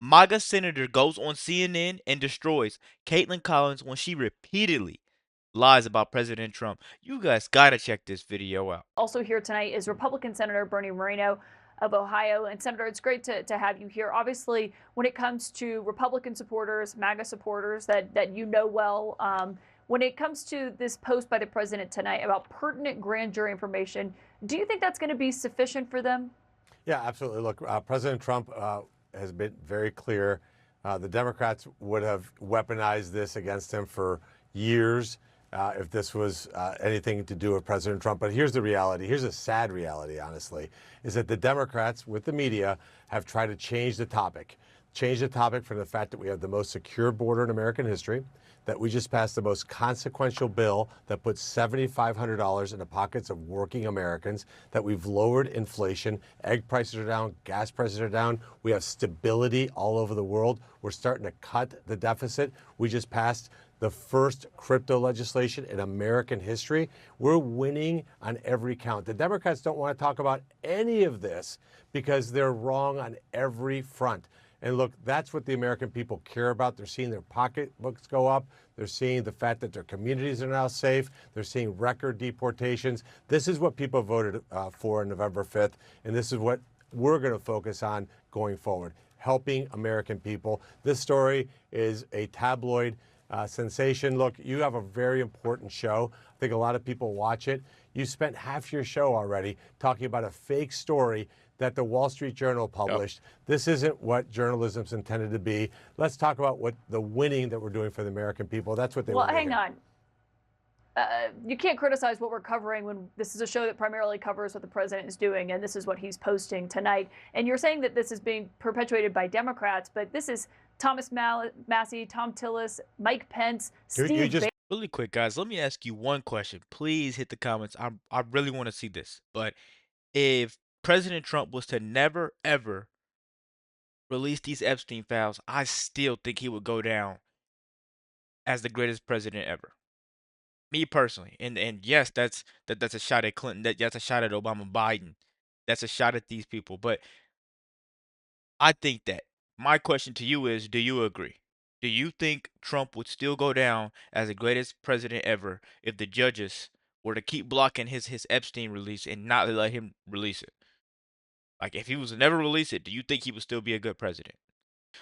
MAGA senator goes on CNN and destroys Caitlin Collins when she repeatedly lies about President Trump. You guys gotta check this video out. Also here tonight is Republican Senator Bernie Moreno of Ohio. And Senator, it's great to have you here. Obviously, when it comes to Republican supporters, MAGA supporters that you know well, when it comes to this post by the president tonight about pertinent grand jury information, do you think that's going to be sufficient for them? Yeah, absolutely. Look, President Trump has been very clear. The Democrats would have weaponized this against him for years if this was anything to do with President Trump. But here's the reality. Here's a sad reality, honestly, is that the Democrats, with the media, have tried to change the topic. Change the topic from the fact that we have the most secure border in American history, that we just passed the most consequential bill that puts $7,500 in the pockets of working Americans, that we've lowered inflation, egg prices are down, gas prices are down, we have stability all over the world, we're starting to cut the deficit, we just passed the first crypto legislation in American history. We're winning on every count. The Democrats don't want to talk about any of this because they're wrong on every front. And look, that's what the American people care about. They're seeing their pocketbooks go up. They're seeing the fact that their communities are now safe. They're seeing record deportations. This is what people voted for on November 5th. And this is what we're going to focus on going forward, helping American people. This story is a tabloid sensation. Look, you have a very important show. I think a lot of people watch it. You spent half your show already talking about a fake story that the Wall Street Journal published. Yep. This isn't what journalism's intended to be. Let's talk about what the winning that we're doing for the American people. That's what they want to hear. Well, hang on. You can't criticize what we're covering when this is a show that primarily covers what the president is doing, and this is what he's posting tonight. And you're saying that this is being perpetuated by Democrats, but this is Thomas Massie, Tom Tillis, Mike Pence, Steve. Really quick, guys, let me ask you one question. Please hit the comments. I really want to see this. But if President Trump was to never, ever release these Epstein files, I still think he would go down as the greatest president ever. Me personally. And yes, that's a shot at Clinton. That's a shot at Obama, Biden. That's a shot at these people. But I think that my question to you is, do you agree? Do you think Trump would still go down as the greatest president ever if the judges were to keep blocking his Epstein release and not let him release it? Like, if he was to never release it, do you think he would still be a good president?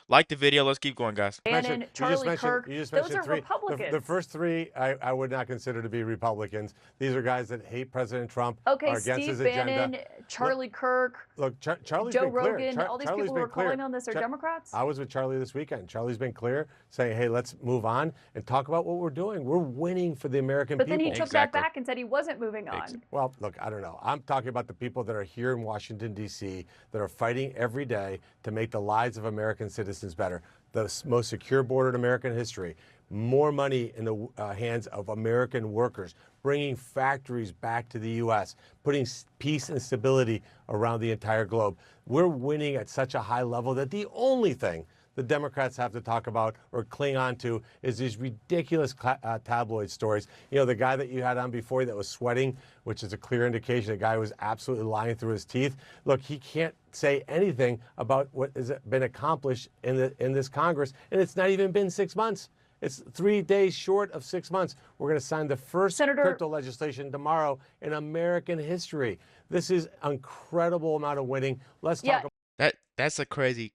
Like the video. Let's keep going, guys. Bannon, Charlie Kirk, those are Republicans. The first three, I would not consider to be Republicans. These are guys that hate President Trump, okay, are against Steve his Bannon, agenda. Charlie Kirk, look, Charlie's Joe been clear. Rogan, all these people who are calling on this are Democrats? I was with Charlie this weekend. Charlie's been clear, saying, hey, let's move on and talk about what we're doing. We're winning for the American people. But then he took that back and said he wasn't moving on. Well, look, I don't know. I'm talking about the people that are here in Washington, D.C., that are fighting every day to make the lives of American citizens better. The most secure border in American history, more money in the hands of American workers, bringing factories back to the U.S., putting peace and stability around the entire globe. We're winning at such a high level that the only thing the Democrats have to talk about or cling on to is these ridiculous tabloid stories. You know, the guy that you had on before that was sweating, which is a clear indication the guy was absolutely lying through his teeth. Look, he can't say anything about what has been accomplished in this Congress, and it's not even been 6 months. It's 3 days short of 6 months. We're going to sign the first crypto legislation tomorrow in American history. This is an incredible amount of winning. Let's talk about That's a crazy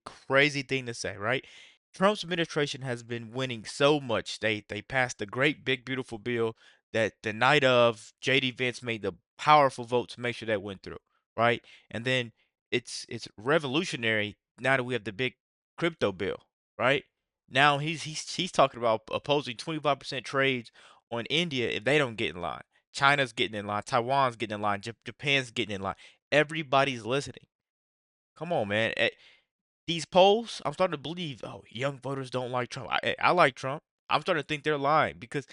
thing to say, right? Trump's administration has been winning so much. They passed the great big beautiful bill that the night of JD Vance made the powerful vote to make sure that went through, right? And then it's revolutionary now that we have the big crypto bill, right? Now he's talking about opposing 25% trades on India if they don't get in line. China's getting in line, Taiwan's getting in line, Japan's getting in line. Everybody's listening. Come on, man. These polls, I'm starting to believe, oh, young voters don't like Trump. I like Trump. I'm starting to think they're lying because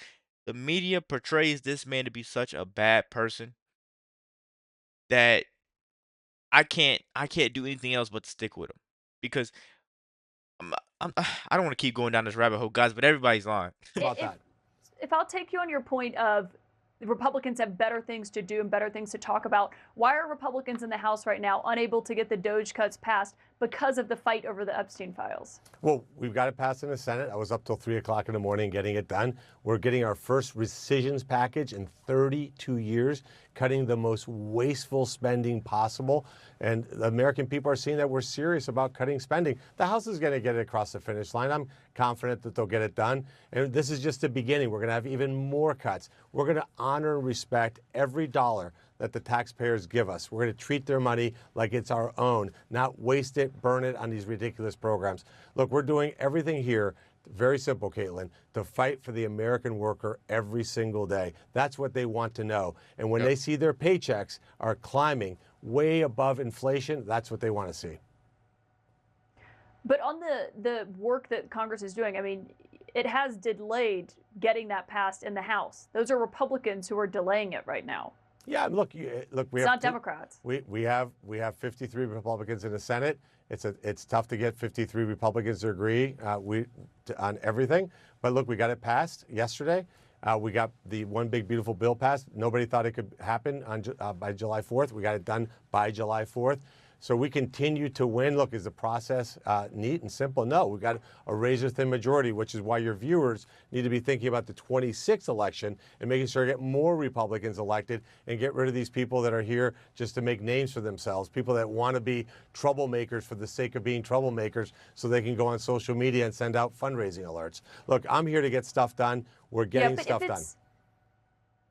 the media portrays this man to be such a bad person that I can't do anything else but stick with him because I don't want to keep going down this rabbit hole, guys, but everybody's lying. If I'll take you on your point of the Republicans have better things to do and better things to talk about, why are Republicans in the House right now unable to get the DOGE cuts passed, because of the fight over the Epstein files? Well, we've got it passed in the Senate. I was up till 3 o'clock in the morning getting it done. We're getting our first rescissions package in 32 years, cutting the most wasteful spending possible. And the American people are seeing that we're serious about cutting spending. The House is going to get it across the finish line. I'm confident that they'll get it done. And this is just the beginning. We're going to have even more cuts. We're going to honor and respect every dollar that the taxpayers give us. We're going to treat their money like it's our own, not waste it, burn it on these ridiculous programs. Look, we're doing everything here, very simple, Kaitlan, to fight for the American worker every single day. That's what they want to know. And when they see their paychecks are climbing way above inflation, that's what they want to see. But on the work that Congress is doing, I mean, it has delayed getting that passed in the House. Those are Republicans who are delaying it right now. Yeah, look, look. It's not Democrats. We have 53 Republicans in the Senate. It's tough to get 53 Republicans to agree on everything. But look, we got it passed yesterday. We got the one big beautiful bill passed. Nobody thought it could happen by July 4th. We got it done by July 4th. So we continue to win. Look, is the process neat and simple? No, we've got a razor-thin majority, which is why your viewers need to be thinking about the 26th election and making sure to get more Republicans elected and get rid of these people that are here just to make names for themselves, people that want to be troublemakers for the sake of being troublemakers so they can go on social media and send out fundraising alerts. Look, I'm here to get stuff done. We're getting stuff done.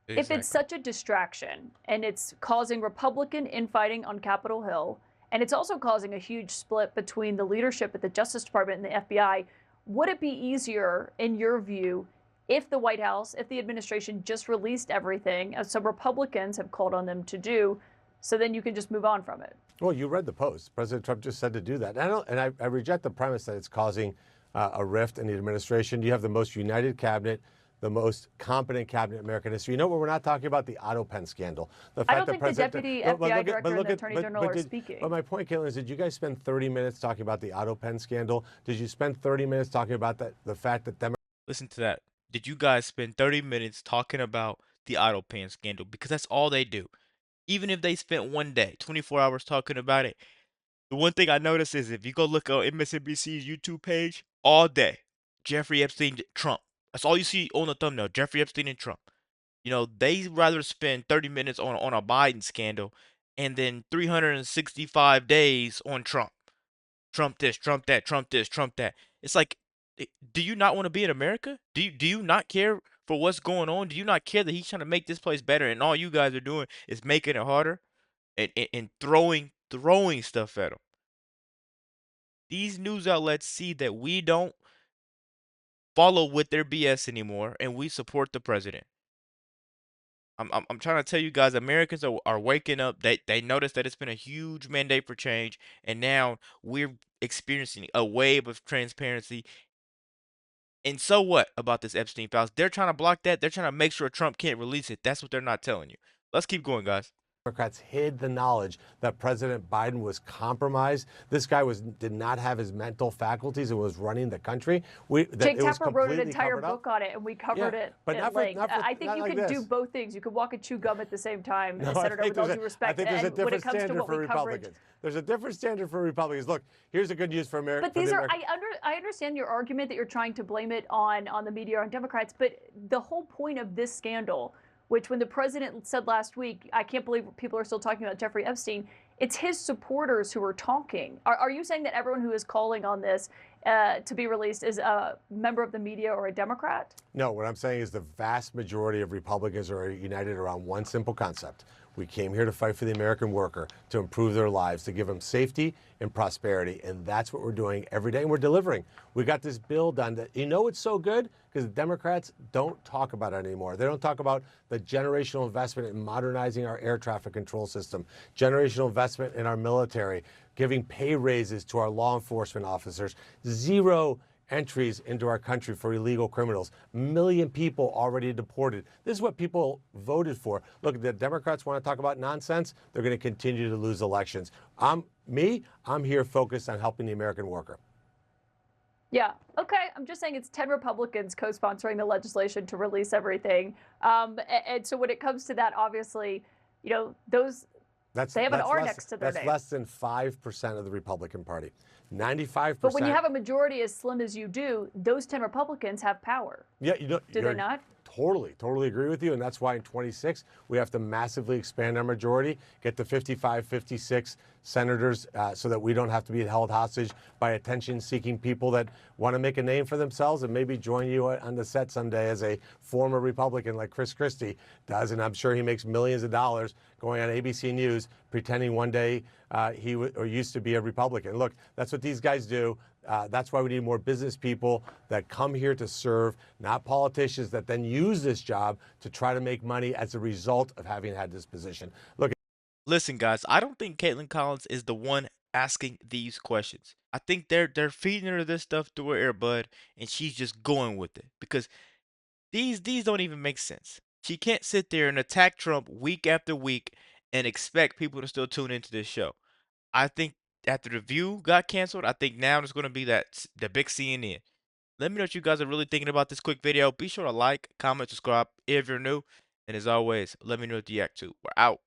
If it's such a distraction and it's causing Republican infighting on Capitol Hill, and it's also causing a huge split between the leadership at the Justice Department and the FBI, would it be easier, in your view, if the White House, if the administration just released everything, as some Republicans have called on them to do, so then you can just move on from it? Well, you read the post. President Trump just said to do that. I reject the premise that it's causing a rift in the administration. You have the most united cabinet, the most competent cabinet in American history. You know what we're not talking about? The auto pen scandal. I don't think the deputy FBI director and the attorney general are speaking. But my point, Kaitlan, is did you guys spend 30 minutes talking about the auto pen scandal? Did you spend 30 minutes talking about the fact that Democrats... Listen to that. Did you guys spend 30 minutes talking about the auto pen scandal? Because that's all they do. Even if they spent one day, 24 hours talking about it, the one thing I noticed is if you go look on MSNBC's YouTube page, all day, Jeffrey Epstein, Trump. That's all you see on the thumbnail, Jeffrey Epstein and Trump. You know, they rather spend 30 minutes on a Biden scandal and then 365 days on Trump. Trump this, Trump that, Trump this, Trump that. It's like, do you not want to be in America? Do you not care for what's going on? Do you not care that he's trying to make this place better and all you guys are doing is making it harder and throwing stuff at them? These news outlets see that we don't follow with their BS anymore, and we support the president. I'm trying to tell you guys, Americans are waking up. They notice that it's been a huge mandate for change, and now we're experiencing a wave of transparency. And so what about this Epstein files? They're trying to block that. They're trying to make sure Trump can't release it. That's what they're not telling you. Let's keep going, guys. Democrats hid the knowledge that President Biden was compromised. This guy did not have his mental faculties and was running the country. Jake Tapper wrote an entire book on it, and we covered it at length. I think you can do both things. You could walk and chew gum at the same time, Senator, with all due respect. I think there's a different standard for Republicans. There's a different standard for Republicans. Look, here's the good news for America. But these are, I understand your argument that you're trying to blame it on the media or on Democrats, but the whole point of this scandal, which when the president said last week, I can't believe people are still talking about Jeffrey Epstein, it's his supporters who are talking. Are you saying that everyone who is calling on this to be released is a member of the media or a Democrat? No, what I'm saying is the vast majority of Republicans are united around one simple concept. We came here to fight for the American worker, to improve their lives, to give them safety and prosperity. And that's what we're doing every day. And we're delivering. We got this bill done that, you know, it's so good because the Democrats don't talk about it anymore. They don't talk about the generational investment in modernizing our air traffic control system, generational investment in our military, giving pay raises to our law enforcement officers, zero entries into our country for illegal criminals. 1 million people already deported. This is what people voted for. Look, the Democrats want to talk about nonsense. They're going to continue to lose elections. I'm here focused on helping the American worker. Yeah. Okay. I'm just saying it's 10 Republicans co-sponsoring the legislation to release everything. And so when it comes to that, obviously, you know, those That's They have an that's R less next to their that's name. less than 5% of the Republican Party. But when you 95%. have a majority as slim as you do, those 10 Republicans have power. Yeah, Do they not? totally agree with you. And that's why in 26, we have to massively expand our majority, get to 55, 56 senators so that we don't have to be held hostage by attention-seeking people that want to make a name for themselves and maybe join you on the set someday as a former Republican like Chris Christie does. And I'm sure he makes millions of dollars going on ABC News pretending one day he used to be a Republican. Look, that's what these guys do. That's why we need more business people that come here to serve, not politicians that then use this job to try to make money as a result of having had this position. Look, Listen, guys, I don't think Caitlin Collins is the one asking these questions. I think they're feeding her this stuff through her earbud, and she's just going with it because these don't even make sense. She can't sit there and attack Trump week after week and expect people to still tune into this show. I think after the View got canceled, I think now it's going to be the big CNN. Let me know what you guys are really thinking about this quick video. Be sure to like, comment, subscribe if you're new, and as always, let me know what you react to. We're out.